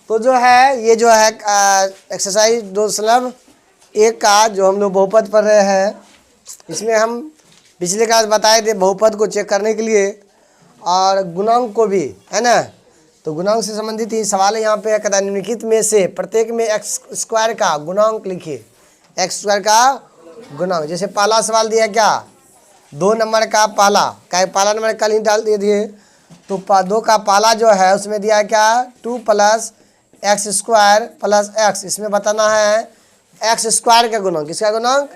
तो जो है ये जो है एक्सरसाइज 2/1 का जो हम लोग बहुपद पढ़ रहे हैं, इसमें हम पिछले क्लास बताए थे बहुपद को चेक करने के लिए और गुणांक को भी, है ना। तो गुणांक से संबंधित ही सवाल है यहाँ पे। कहता निम्नलिखित में से प्रत्येक में एक्स स्क्वायर का गुणांक लिखिए। एक्स स्क्वायर का गुणांक, जैसे पहला सवाल दिया क्या, 2 नंबर का पहला नंबर कल ही डाल दिए। तो 2 का पहला जो है उसमें दिया क्या, 2 + एक्स स्क्वायर प्लस एक्स। इसमें बताना है एक्स स्क्वायर का गुणांक। किसका गुणांक,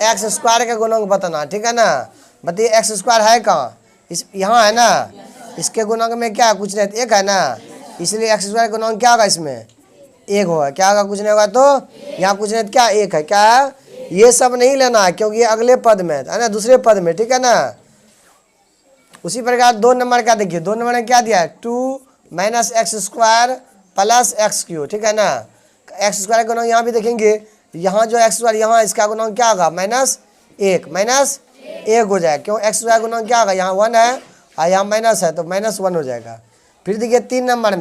एक्स स्क्वायर का गुणांक बताना, ठीक है ना। बताइए एक्स स्क्वायर है कहाँ, इस यहाँ है ना। इसके गुणांक में क्या कुछ नहीं, 1 है ना, इसलिए एक्स स्क्वायर का गुणांक क्या होगा, इसमें 1 होगा। क्या होगा, कुछ नहीं होगा। तो यहाँ कुछ नहीं, क्या 1 है, क्या है, ये सब नहीं लेना है क्योंकि ये अगले पद में है ना, दूसरे पद में, ठीक है ना। उसी प्रकार 2 नंबर का देखिए, 2 नंबर में क्या दिया है, 2 - x square plus x Q, ठीक है ना। एक्स स्क्वायर का गुणांक यहाँ भी देखेंगे, यहाँ जो एक्स स्क्वायर यहाँ इसका गुणांक क्या होगा, -1 हो जाएगा। क्यों, एक्स स्क्वायर गुणांक क्या होगा, यहाँ 1 है और यहाँ माइनस है तो -1 हो जाएगा। फिर देखिए 3 नंबर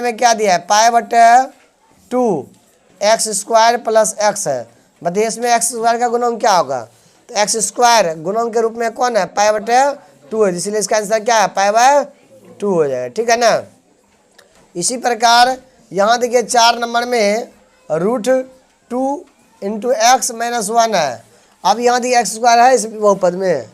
में क्या दिया है, π/2 एक्स स्क्वायर प्लस एक्स है। बताइए इसमें एक्स स्क्वायर का गुणांक क्या होगा, तो एक्स स्क्वायर गुणांक के रूप में कौन है, π/2 है, इसलिए इसका आंसर क्या है, π/2 हो जाएगा, ठीक है ना। इसी प्रकार यहाँ देखिए 4 नंबर में √2 × x - 1 है। अब यहाँ देखिए एक्स स्क्वायर है इस बहुपद में,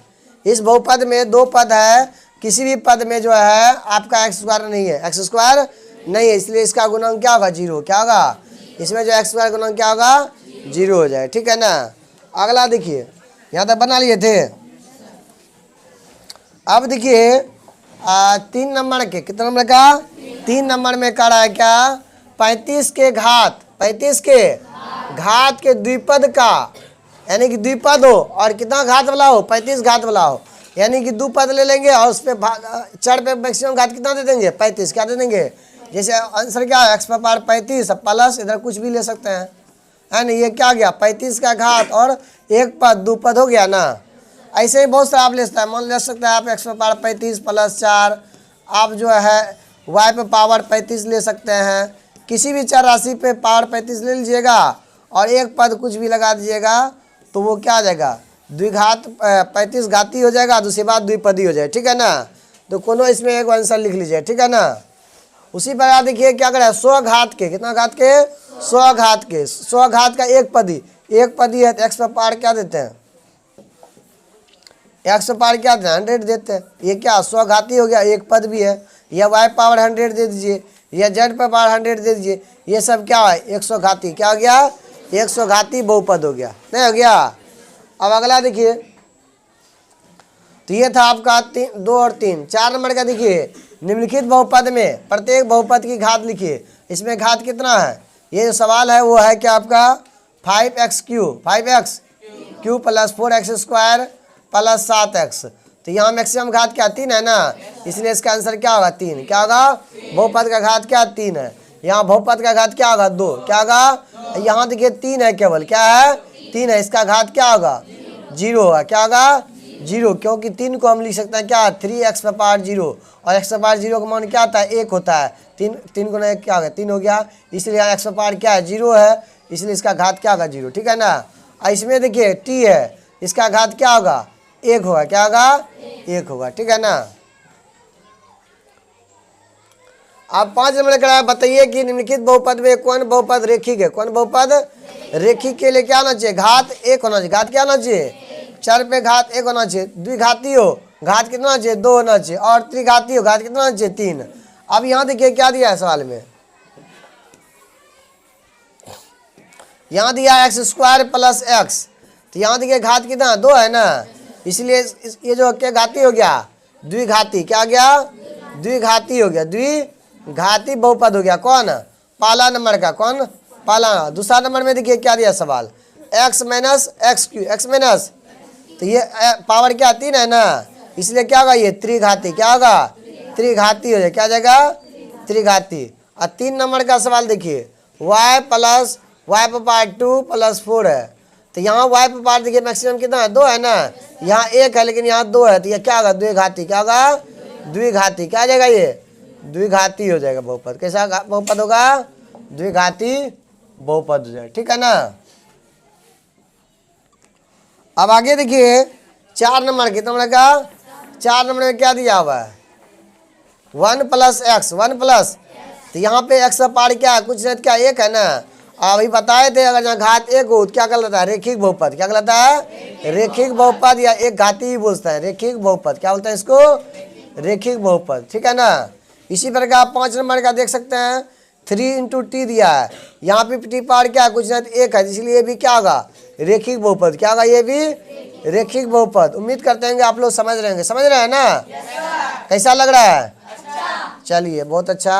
इस बहुपद में 2 पद है, किसी भी पद में जो है आपका एक्स स्क्वायर नहीं है, एक्स स्क्वायर नहीं है, इसलिए इसका गुणांक क्या होगा, 0। क्या होगा, इसमें जो एक्स स्क्वायर गुणांक क्या होगा, 0 हो जाए, ठीक है ना। अगला देखिए, यहाँ तक बना लिए थे। अब देखिए 3 नंबर के, कितना नंबर का, 3 नंबर में कह रहा है क्या, 35 के घात के द्विपद का, यानी कि द्विपद हो और कितना घात वाला हो, 35 घात वाला हो, यानी कि 2 पद ले लेंगे और उस पर चढ़ पे मैक्सिमम घात कितना दे देंगे, 35। क्या दे देंगे, जैसे आंसर क्या है, x/5 35 प्लस इधर कुछ भी ले सकते हैं, है ना। ये क्या गया, 35 का घात और 1 पद 2 पद हो गया ना। ऐसे ही बहुत सारा आप ले सकते हैं, मान ले सकते हैं आप x/5 35 + 4, आप जो है y पे पावर 35 ले सकते हैं, किसी भी चर राशि पे पावर 35 ले लीजिएगा और 1 पद कुछ भी लगा दीजिएगा तो वो क्या आ जाएगा, द्विघात 35 घाती हो जाएगा, दूसरी बात द्विपदी हो जाए, ठीक है ना। तो कोनो इसमें एक आंसर लिख लीजिए, ठीक है ना। उसी प्रकार देखिए क्या करें, 100 घात के, कितना घात के, 100 घात के, 100 घात का 1 पदी है तो x/पावर क्या देते हैं, x/पावर क्या देते हैं, 100 देते हैं। ये क्या 100 घाती हो गया, 1 पद भी है, या y/पावर 100 दे दीजिए, या z/पावर 100 दे दीजिए, ये सब क्या है, 100 घाती, क्या हो गया, 100 घाती बहुपद हो गया, नहीं हो गया। अब अगला देखिए, तो ये था आपका 2 और 3। 4 नंबर का देखिए, निम्नलिखित बहुपद में प्रत्येक बहुपद की घात लिखिए। इसमें घात कितना है, ये जो सवाल है वो है क्या आपका 5x³ + 4x² + 7x। तो यहाँ मैक्सिमम घात क्या 3 है ना, इसलिए इसका आंसर क्या होगा, 3। क्या होगा, बहुपद का घात क्या 3 है, यहाँ बहुपद का घात क्या होगा, 2। क्या होगा, यहाँ देखिए 3 है, केवल क्या है, 3 है, इसका घात क्या होगा, 0 होगा। क्या होगा, 0, क्योंकि 3 को हम लिख सकते हैं क्या, 3x/0 और x/0 का मान क्या होता है, 1 होता है। 3 गुना 1 क्या होगा, 3 हो गया, इसलिए यहाँ x/पावर क्या है, 0 है, इसलिए इसका घात क्या होगा, 0, ठीक है ना। और इसमें देखिए t है, इसका घात क्या होगा, 1 होगा। क्या होगा, 1 होगा, ठीक है ना। अब 5 नंबर का बताइए कि निम्नलिखित बहुपद में कौन बहुपद रेखिक है, कौन बहुपद रेखिक के लिए क्या होना चाहिए, घात 1 होना चाहिए। घात क्या होना चाहिए, चर पे घात 1 होना चाहिए, द्विघाती हो घात कितना होना चाहिए, 2 होना चाहिए, और त्रिघाती हो घात कितना होना चाहिए, 3। अब यहाँ देखिए क्या दिया है सवाल में, यहाँ दिया है x² प्लस x, तो यहाँ देखिए घात कितना 2 है ना, इसलिए ये जो क्या घाती हो गया, द्विघाती, क्या गया, द्विघाती हो गया, द्विघाती बहुपद हो गया। कौन, पहला नंबर का, कौन, पहला। दूसरा नंबर में देखिए क्या दिया सवाल, x - x3, तो ये पावर क्या 3 है ना, इसलिए क्या होगा, ये त्रिघाती, क्या होगा, त्रिघाती हो जाए, क्या जाएगा, त्रिघाती। और 3 नंबर का सवाल देखिए, y + y/2 + 4 है, तो यहाँ y/पावर देखिए मैक्सिमम कितना है, 2 है ना, यहाँ 1 है लेकिन यहाँ 2 है, तो ये क्या होगा, द्विघाती। क्या होगा, द्विघाती, क्या आ जाएगा, ये द्विघाती हो जाएगा बहुपद। कैसा बहुपद होगा? द्विघाती बहुपद हो जाएगा, ठीक है ना। अब आगे देखिए 4 नंबर, कितना नंबर का? 4 नंबर में क्या दिया हुआ है? 1 + x, 1 प्लस, तो यहाँ पे x का पार क्या है? कुछ नहीं, क्या 1 है ना। अभी बताए थे अगर यहाँ घात 1 हो तो क्या कहलाता है? रेखिक बहुपद। क्या कहलाता है? रेखिक बहुपद, या एक घाती ही बोलता है, रेखिक बहुपद। क्या बोलता है इसको? रेखिक बहुपद, ठीक है ना। इसी प्रकार 5 नंबर का देख सकते हैं, 3 × t दिया है, यहाँ पे t पार क्या है? कुछ नहीं 1 है, इसलिए ये भी क्या होगा? रेखिक बहुपद। क्या होगा? ये भी रेखिक बहुपद। उम्मीद करते हैं कि आप लोग समझ रहे हैं, समझ रहे हैं ना? कैसा लग रहा है? चलिए बहुत अच्छा।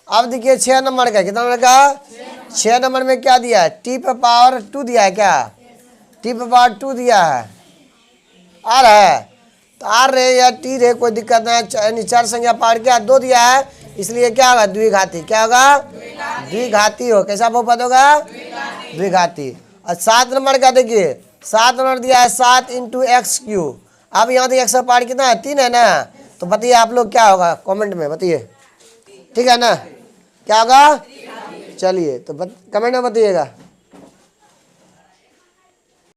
अब देखिए 6 नंबर का, कितना नंबर का? 6 नंबर में क्या दिया है? t⁻2 दिया है। क्या t⁻2 दिया है? आ रहा है तो आर रहे या टी रहे, कोई दिक्कत नहीं। 4 संख्या पार क्या? 2 दिया है, इसलिए क्या होगा? द्विघाती। क्या होगा? द्विघाती हो। कैसा बहुपद होगा? द्विघाती। और 7 नंबर का देखिए, 7 नंबर दिया है 7 × x³। अब यहाँ देखिए x का पार कितना है? 3 है ना। तो बताइए आप लोग क्या होगा? कमेंट में बताइए, ठीक है ना? क्या होगा? चलिए तो कमेंट में बताइएगा।